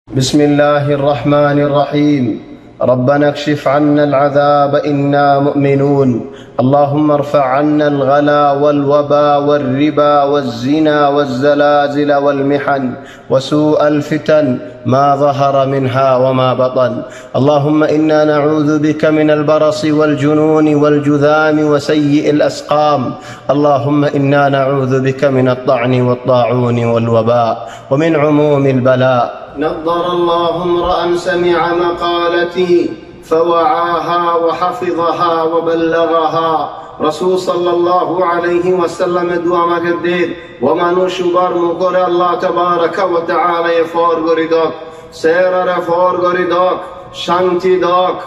بسم الله الرحمن الرحيم. ربنا اكشف عنا العذاب إنا مؤمنون. اللهم ارفع عنا الغلا والوبا والربا والزنا والزلازل والمحن وسوء الفتن ما ظهر منها وما بطن. اللهم إنا نعوذ بك من البرص والجنون والجذام وسيء الأسقام. اللهم إنا نعوذ بك من الطعن والطاعون والوباء ومن عموم البلاء. نضر الله امرأ سمع مقالتي فوعاها وحفظها وبلغها. رسول صلى الله عليه وسلم دعا مقدر ومنوش برمقر الله تبارك وتعالى فارغري داك سيرر فارغري داك শান্তি দাক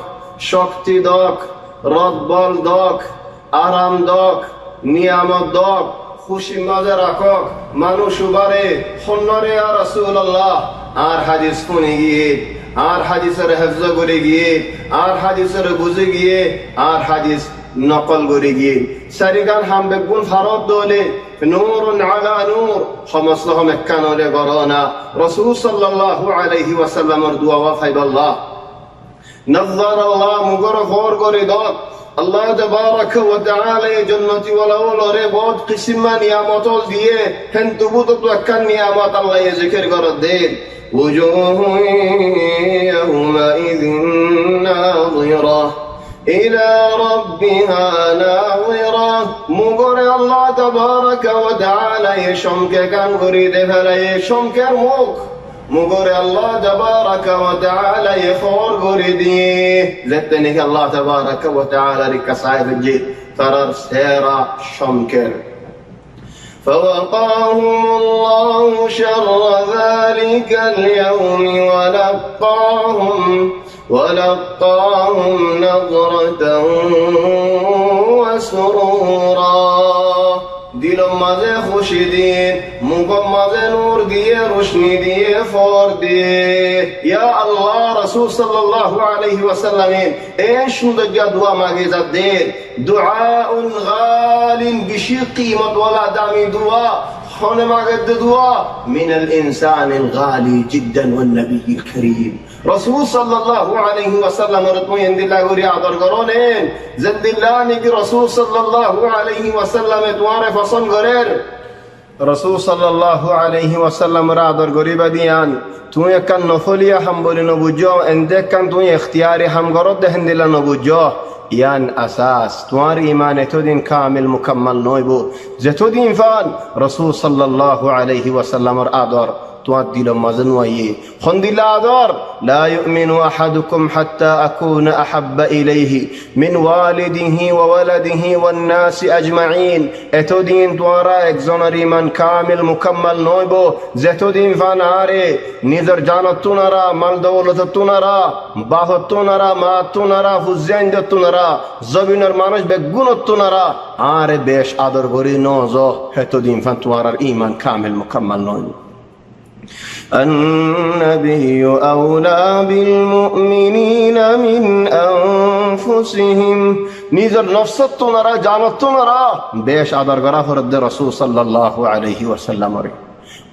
শক্তি দাক রদবল দাক আরাম দাক নিয়ামত দাক খুশি মজা রাখক মানুষ উবারে হন্নরে আর রাসূলুল্লাহ আর হাদিস শুনে গিয়ে আর হাদিসের হেফজ করে গিয়ে আর হাদিসের বুঝে গিয়ে আর হাদিস নকল করে গিয়ে সারিগান হাম বেগুন ফারদ দলে নূরুন আলা নূর সমস্ত হম একখানরে গরনা রাসূল সাল্লাল্লাহু আলাইহি ওয়াসাল্লামের দোয়া ওয়া ফাইবাল্লাহ نظر الله مغر فور غري داك الله تبارك وتعالى جنتي ولا ولره বহুত قسم নিয়ামত দিয়ে হেন তবু তো একখান নিয়ামত আল্লাহ জিকির করে দেন وجوه يومئذ ناظرة إلى ربها ناظرة مغر الله تبارك وتعالى شمك كان غري دفر شمك মুখ مغور الله تبارك وتعالى يفور غردي زتنك الله تبارك وتعالى ركسائر الجيل ترى سيرا شمكر فوقاهم الله شر ذلك اليوم ولقاهم نظرة وسرورا দিলম মাঝে খুশি দিয়ে মুখম মাঝে নূর দিয়ে রোশনি দিয়ে ফর দিয়ে ইয়া আল্লাহ রাসূল সাল্লাল্লাহু আলাইহি ওয়াসাল্লামের এই সুন্দর দোয়া মাগে যাদের দুআউন গালিন বেশি কিমত ওয়ালা দামি দোয়া হনে মাগে দোয়া মিনাল ইনসানিল গালি জিদ্দান ওয়ান নবিয়্যিল কারীম রাসূল সাল্লাল্লাহু আলাইহি ওয়াসাল্লামের তুইন্দিলা গরি আদর করনেন জিদ্দিল্লাহ নিকি রাসূল সাল্লাল্লাহু আলাইহি ওয়াসাল্লামে তোমারে পছন্দ করেন রাসূল সাল্লাল্লাহু আলাইহি ওয়াসাল্লামের আদর গরিবা দিয়ান তুই একখান নফলিয়া হাম বলি নবুজো এন্দে কান তুই ইখতিয়ারি হাম গরদ দেহেন্দিলা নবুজো ইয়ান আসাস তোমার ঈমান এতদিন কামিল মুকাম্মাল নইবো যতদিন ফান রাসূল সাল্লাল্লাহু আলাইহি ওয়াসাল্লামের আদর তোমার দিল মজন ওয়াইয়ে খন্দিলা আদর লা ইউমিনু আহাদুকুম হাত্তা আকুনা আহাব্বা ইলাইহি মিন ওয়ালিদিহি ওয়া ওয়ালাদিহি ওয়ান নাসি আজমাইন এতদিন তোরা একজনের ঈমান কামিল মুকাম্মাল নইব যতদিন ফানারে নিজের জানত তোনারা মাল দৌলত তোনারা বাহত তোনারা মা তোনারা হুজাইন তোনারা জবিনের মানুষ বেগুনত তোনারা আরে বেশ আদর করি নজ এতদিন ফান তোরার ঈমান কামিল মুকাম্মাল নইব النبي أولى بالمؤمنين من أنفسهم نيزر نفست تنرى جانت تنرى بيش عدر غرا فرد رسول صلى الله عليه وسلم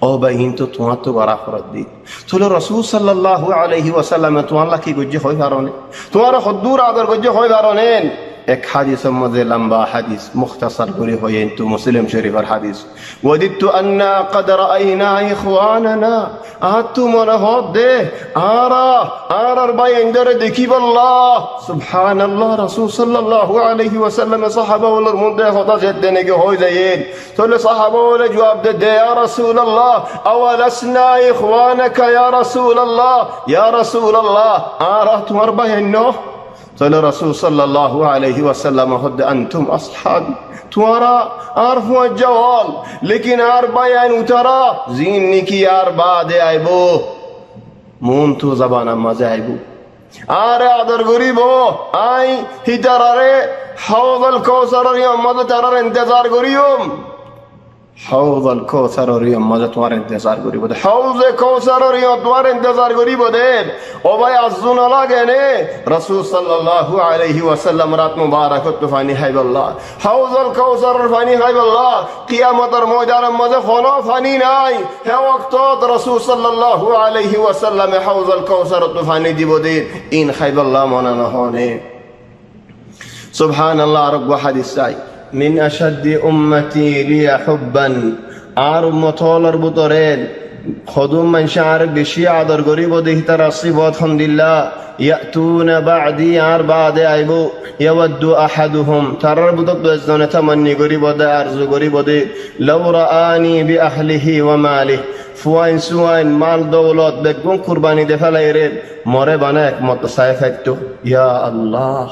او بهين تو توان تو غرا فرد دي تولو رسول صلى الله عليه وسلم تو الله کی گجه ہوئی ہارونه تمہارا حضور عدر گجه ہوئی ہارونین ایک حدیث مزے لمبا حدیث مختصر گری ہوئے تو مسلم شریف حدیث وددت أننا قد رأينا إخواننا آتو منهود دے آرا ربائی اندر دیکھی بالله سبحان الله رسول صلی اللہ علیہ وسلم صحابہ والرمون دے خدا جد دینے کے ہوئی دین تو لے صحابہ والے جواب دے یا رسول اللہ اولسنا إخوانك یا رسول اللہ آرا تمہر بائی انو قال رسول صلى الله عليه وسلم هد أنتم أصحابي ترى أعرفوا الجوال لكن أربعين وترى زينك أربعة دايبو مونتو زبانا ما زايبو آره عدر غريبو آي هتراري حوض الكوثر يوم ماذا ترى انتظار غريوم حوض الكوثر ريم ماذا توار انتظار قريب ده حوض الكوثر ريم توار انتظار قريب ده وباي عزون الله جنه رسول صلى الله عليه وسلم رات مبارك فاني حيب الله حوض الكوثر فاني حيب الله قيامت الموجان ماذا خنا فاني ناي هي وقت رسول صلى الله عليه وسلم حوض الكوثر فاني جيبو ده إن حيب الله منا نهونه سبحان الله رب حديث ساي من أشد أمتي لي حبا عرب مطالر بطرين خدوم من شعر بشي عدر قريب وده ترصيبات الحمد لله يأتون بعدي بعد عيبو يود أحدهم ترر بدك بزدون تمني قريب وده أرزو قريب وده لو رآني بأهله وماله فوين سوين مال دولات بقون قرباني دفل يريد مره بانك متصايفتو يا الله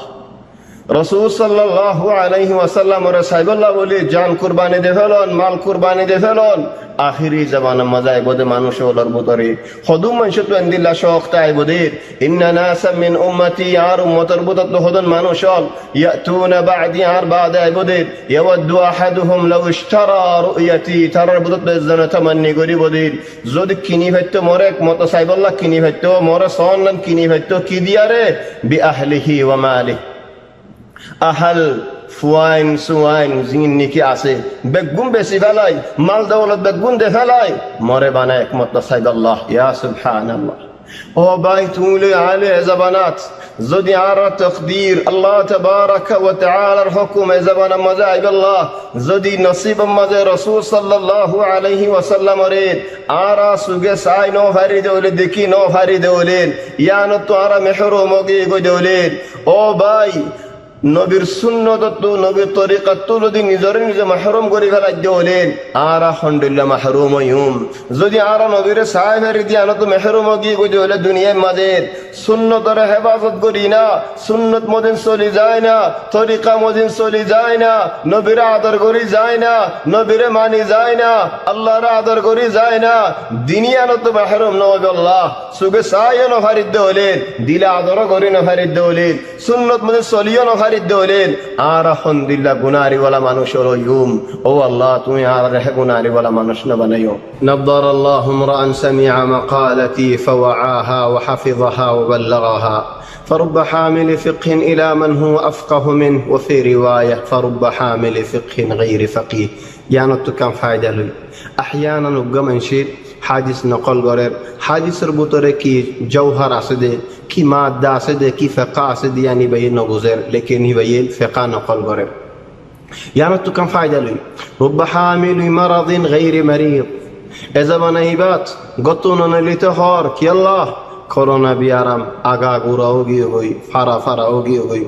رسول صلى الله عليه وسلم اور صاحب اللہ بولی جان قربانی دے فلون مال قربانی دے فلون آخری زمان مزائی بودے مانوشو لربوتری خدو منشتو اندلہ شوقتا ای بودیر ان ناسا من امتی یار امتر بودت خدن مانوشول یأتون بعدی یار بعد ای بودیر یودو احدهم لو اشترى رؤیتی ترر بودت بزن تمنی گری بودیر زود کنی فتو مورک مت صاحب اللہ کنی فتو مور سونن کنی فتو کی دیارے بی اہلہی و مالہ আহাল ফুয়াইন সুয়াইন জিন নিকি আছে বেগুন বেশি ফেলাই মাল দৌলত বেগুন দে ফেলাই মরে বানায় একমত সাইদ আল্লাহ ইয়া সুবহানাল্লাহ ও ভাই তুমি আলে জবানাত যদি আর তকদির আল্লাহ তাবারাক ওয়া তাআলার হুকুম জবানা মাযাইব আল্লাহ যদি নসিব মাযে রাসূল সাল্লাল্লাহু আলাইহি ওয়াসাল্লাম রে আরা সুগে সাই নো ফারি দেওলে দেখি নো ফারি দেওলেন ইয়ানো তো আরা মেহরুম গি গো দেওলেন ও ভাই নবীর সুন্নত তো নবীর তরিকাত তো যদি নিজরে নিজে মাহরুম করি ফেলাই দিওলেন আর আলহামদুলিল্লাহ মাহরুম হইম যদি আর নবীর সাহেবের দিয়া তো মাহরুম গিয়ে গই দিওলে দুনিয়ার মাঝে সুন্নতের হেফাজত করি না সুন্নত মদিন চলি যায় না তরিকা মদিন চলি যায় না নবীর আদর করি যায় না নবীর মানি যায় না আল্লাহর আদর করি যায় না দুনিয়া তো মাহরুম নবী আল্লাহ সুগে সায়ন ফারিদ দেওলেন দিলে আদর করি না ফারিদ দেওলেন সুন্নত মদিন চলিও না দৌলেন আর আলহামদুলিল্লাহ গুনারি ওয়ালা মানুষ হলো ইউম ও আল্লাহ তুমি আর রেহে গুনারি ওয়ালা মানুষ না বানাইও নবদার আল্লাহু ইমরান সামিআ মাকালাতি ফাওয়াআহা ওয়া হাফিযাহা ওয়া বাল্লাগাহা فرب حامل فقه إلى من هو أفقه منه وفي رواية فرب حامل فقه غير فقيه يعني كم فائدة له أحيانا نقوم شيء حادث نقل غير حادث ربطه کی جوهر اسده کی ماده اسده کی فقه اسده یعنی بیان نگذر لیکن هی بیان فقه نقل غير يعني تو كم فائدة له رب حامل مرض غير مريض اذا بنيبات قطن لتهار كي الله করোনা বিয়ারাম আগা গুড়া ওগিয়ে গই ফারা ফারা ওগিয়ে গই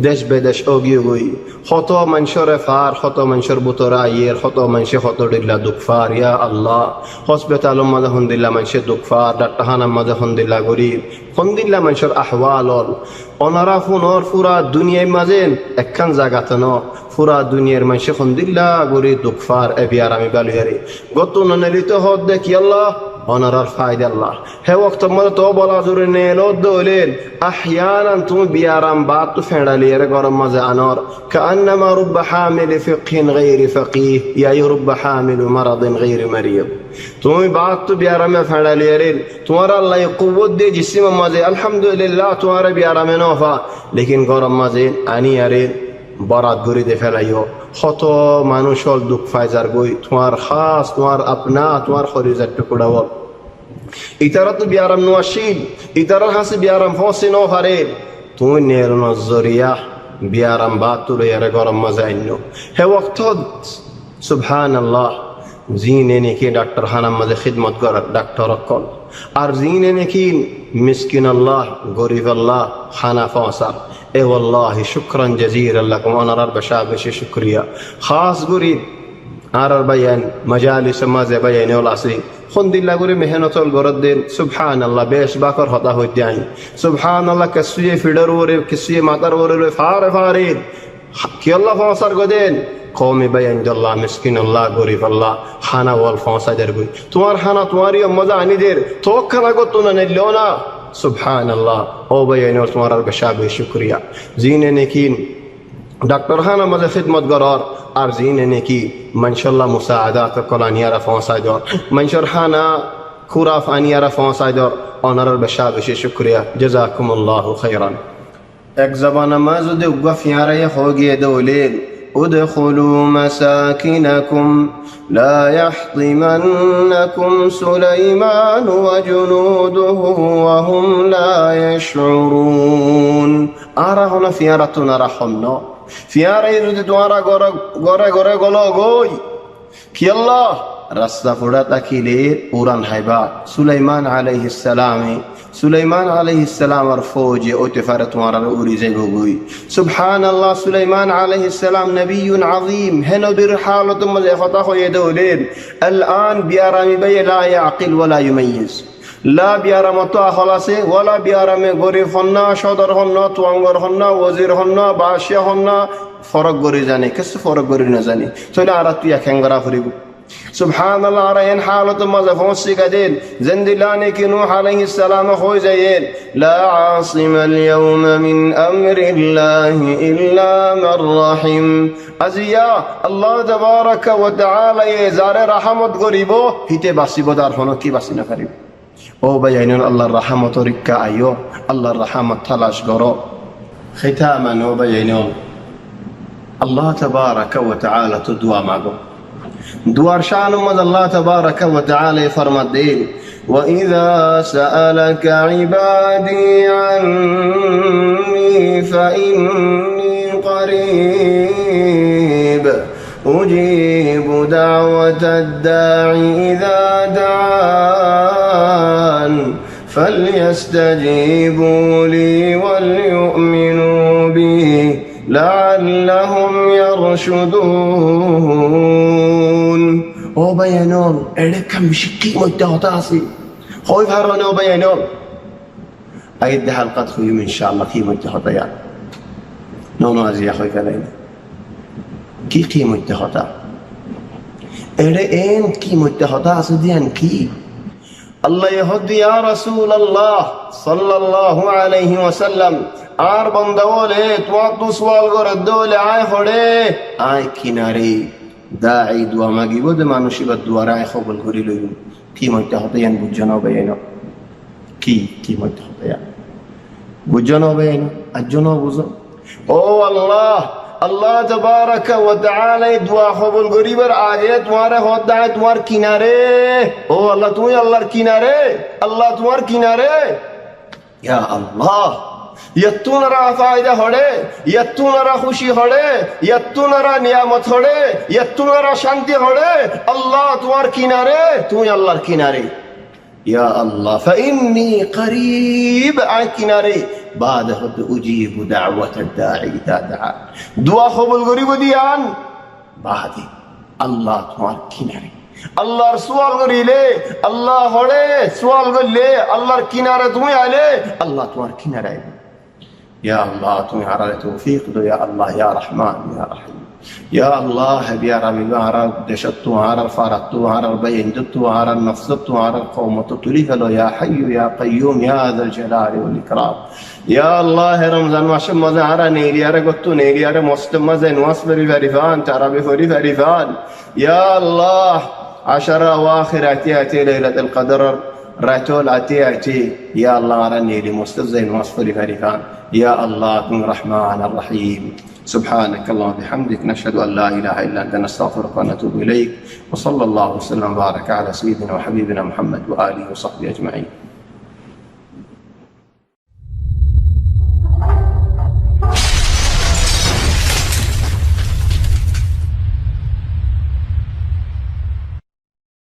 দেশ বেদেশ ওগিয়ে গই কত মানুষের ফার কত মানুষের বুতরা ইয়ের কত মানুষে কত দিল্লা দুঃখ ফার ইয়া আল্লাহ হসপিটাল মাঝে হন্দিল্লা মানুষের দুঃখ ফার ডাক্তারখানা মাঝে হন্দিল্লা গরিব হন্দিল্লা মানুষের আহওয়াল অনারা ফুনর পুরা দুনিয়ার মাঝে একখান জায়গাতে ন পুরা দুনিয়ার মানুষে হন্দিল্লা গরিব দুঃখ ফার এ বিয়ারামি বালুয়ারি গত নলিত হদ দেখি আল্লাহ ونرى فايد الله هي وقت ما توبلا زورني لو دولين احيانا تم بيارم بعد تفعل لي رغم مزه انور كانما رب حامل فقه غير فقيه يا رب حامل مرض غير مريض تم بعد بيارم فعل لي رين تمہارا الله قوت دے جسم مزه الحمدلله تمہارا بيارم نوفا لیکن غرم مزه اني رين বরাত গরি দে ফেলাইও কত মানুষ হল দুঃখ ফাইজার গই তোমার খাস তোমার আপনা তোমার খরিজার টুকড়াও ইতারা তো বিয়ারাম নোয়াশিল ইতারা হাসি বিয়ারাম ফসি নো হারে তুমি নেল নজরিয়া বিয়ারাম বাতুরে এর গরম মজাইনো হে ওয়াক্ত সুবহানাল্লাহ জিনে নেকি ডাক্তার খানার মাঝে খিদমত করার ডাক্তার কল আর জিনে নেকি মিসকিন আল্লাহ গরিব আল্লাহ খানা ফসা اے والله شكرا جزيلا لكم وانا رب شابش شكريا خاص غريب আর বায়ান মজলিস মাঝে বায়ান ওলাসি খুনদিল্লা করে মেহনতল গরদ্দিন সুবহানাল্লাহ বেশ বাকর হতা হইতে আই সুবহানাল্লাহ কসুয়ে ফিডার ওরে কসুয়ে মাতার ওরে ফারে ফারে কি আল্লাহ ফসার গদেন কওমে বায়ান আল্লাহ মিসকিন আল্লাহ গরিব আল্লাহ খানা ওয়াল ফসাদের গই তোমার খানা তোমারই মজা আনিদের তো খানা গত না নিলো না সুবহানাল্লাহ ও বায়ান তোমার আর বেশাবে শুকরিয়া জিনে নেকিন ডাক্তার খানা মাঝে খিদমত গরর আর জিনে নাকি মানশাল্লাহ মুসাআদাত কলানিয়ারা ফসাইদর মানশর খানা খুরাফ আনিয়ারা ফসাইদর অনারার বেশা বেশি শুকরিয়া জাযাকুমুল্লাহু খাইরান এক জবানা মাঝে উগা ফিয়ারাই হয়ে গিয়ে দৌলেন ادخلوا مساكنكم لا يحطمنكم سليمان وجنوده وهم لا يشعرون آرا هنا فيارتنا رحمنا فيارا يرد دوارا غورا غورا غلو غوي كي الله রাস্তা ফোড়া তাকিলে উড়ান হাইবা সুলাইমান আলাইহিস সালামে সুলাইমান আলাইহিস সালামের ফৌজে ওতে ফারে তোমার উড়ি যাইব গই সুবহানাল্লাহ সুলাইমান আলাইহিস সালাম নবিয়ুন আযীম হে নবীর হালত মধ্যে কথা হয়ে দৌলেন আলআন বিয়ারামি বাই লা ইয়াকিল ওয়ালা ইউমাইয়িজ লা বিয়ারামতো খলাসে ওয়ালা বিয়ারামে গরিব হন্না সদর হন্না তুয়াঙ্গর হন্না ওজির হন্না বাদশাহ হন্না ফরক গরি জানে কিছু ফরক গরি না জানে চলে আর তুই একাঙ্গরা করিব সুবহানাল্লাহ রায়ন হালত মজা ফসি গাদেন জিন্দিলানে কি নূহ আলাইহিস সালাম হয়ে যায়েন লা আসিমাল ইয়াউমা মিন আমরিল্লাহি ইল্লা মার রাহিম আজিয়া আল্লাহ তাবারাকা ওয়া তাআলা যারে রহমত করিব হিতে বাসিব দার হনো কি বাসি না পারিব ও ভাইয়াইন আল্লাহর রহমত রিকা আইও আল্লাহর রহমত তালাশ করো খিতামান ও ভাইয়াইন আল্লাহ তাবারাকা ওয়া তাআলা তো দোয়া মাগো دوار شان مد الله تبارك وتعالى فرمدين وإذا سألك عبادي عني فإني قريب أجيب دعوة الداعي إذا دعان فليستجيبوا لي وليؤمنوا بي لعلهم يرشدون ও ভাইয়ানল এড়ে কাম শিক্ষি মধ্যে হতা আছে হয় ভারনে ও ভাইয়ানল আইদ হালকাত হইম ইনশাআল্লাহ কি মধ্যে হতা ইয়া ননো আজিয়া হয় ফেলাই কি মধ্যে হতা এড়ে এন কি মধ্যে হতা আছে দিয়ান কি আল্লাহ ইহুদি ইয়া রাসূলুল্লাহ সাল্লাল্লাহু আলাইহি ওয়াসাল্লাম আর বান্দা বলে তোমার তো সওয়াল করে দলে আয় হড়ে আয় কিনারে দাঈ দোয়া মাগিব যে মানুষই বা দুয়ারে আয় কবুল করি লইব কি মধ্যে হতে ইয়ান বুঝজন হবে এনো কি মধ্যে হতে ইয়ান বুঝজন হবে এনো আজন বুঝো ও আল্লাহ আল্লাহ তাবারাকা ওয়া তাআলা দোয়া কবুল করিবার আগে তোমারে হদায় তোমার কিনারে ও আল্লাহ তুমি আল্লাহর কিনারে আল্লাহ তোমার কিনারে ইয়া আল্লাহ यत्तुनरा फायदा होड़े यत्तुनरा खुशी होड़े यत्तुनरा नियामत होड़े यत्तुनरा शांति होड़े अल्लाह तुम्हार किनारे तू अल्लाहर किनारे या अल्लाह फइन्नी करीब आ किनारे बाद हद उजीब दावत दाई इदा दआ दुआ कबूल करिब दियान बादे अल्लाह तुम्हार किनारे আল্লাহর সওয়াল করিলে আল্লাহ হড়ে সওয়াল করলে আল্লাহর কিনারে তুমি আইলে আল্লাহ তোমার কিনারে আইবে يا الله তুমি হারালে তৌফিক দো يا الله يا رحمن يا رحيم يا الله يا ربي হারা দেশত তো হারার ফারাত তো হারার বাইন তো হারার নফস তো হারার কওমত তুলি ফেলো يا حي يا قيوم يا ذا الجلال والإكرام يا الله رمضان মাস মজা হারা নেরিয়ারে গত্তু নেরিয়ারে মস্ত মজা নওয়াজ পরি ভরিফান তারাবি পরি ভরিফান يا الله عشرة أواخر أتي ليلة القدر راتول أتي يا الله أرني لمستزين وصفري فريفان يا الله كن رحمن الرحيم سبحانك اللهم وبحمدك نشهد أن لا إله إلا أنت نستغفرك ونتوب إليك وصلى الله وسلم وبارك على سيدنا وحبيبنا محمد وآله وصحبه أجمعين